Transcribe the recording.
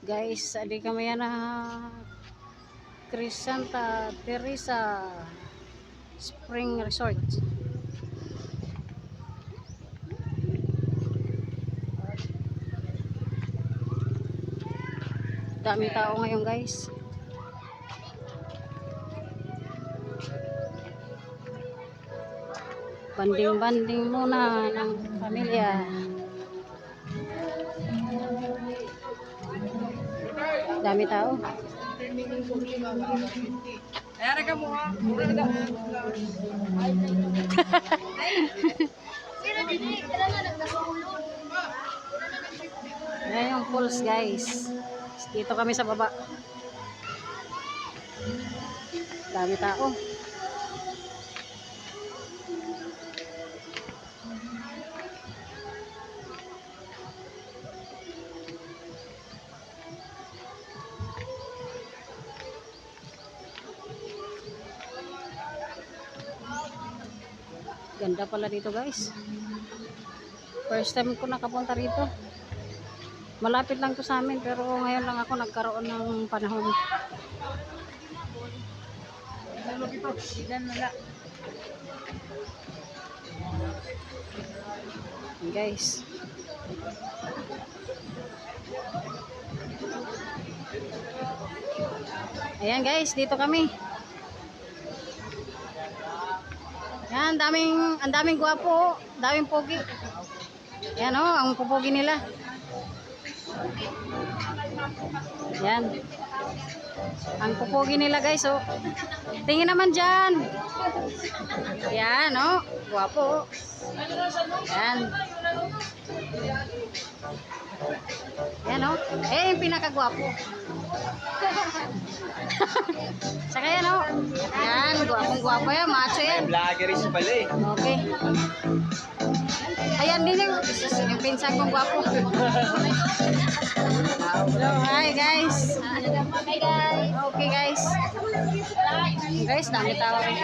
Guys, adi kami yan na Santa Teresa Spring Resort. Dami tao ngayon, guys. Banding-banding muna ng pamilya. Dami tao. Ayan ka mo ha. Ayan yung pools, guys. Dito kami sa baba. Dami tao. Ganda pala dito, guys. First time ko nakapunta rito. Malapit lang to sa amin, pero ngayon lang ako nagkaroon ng panahon. Guys. Ayan, guys, dito kami. Yan, ang daming gwapo, daming pogi. Yan oh, ang pupogi nila. Yan. Ang pupogi nila, guys, oh. Tingin naman diyan. Yan oh, gwapo. Yan. Yan oh. Eh, yung pinakagwapo. Saka yan oh. Yan, gwapong-gwapo yan, macho yan. Vloggeris pala eh. Okay. Ayan din yung pinsan kong gwapo. Hello, hi guys. Okay guys. Guys, dami tao rin.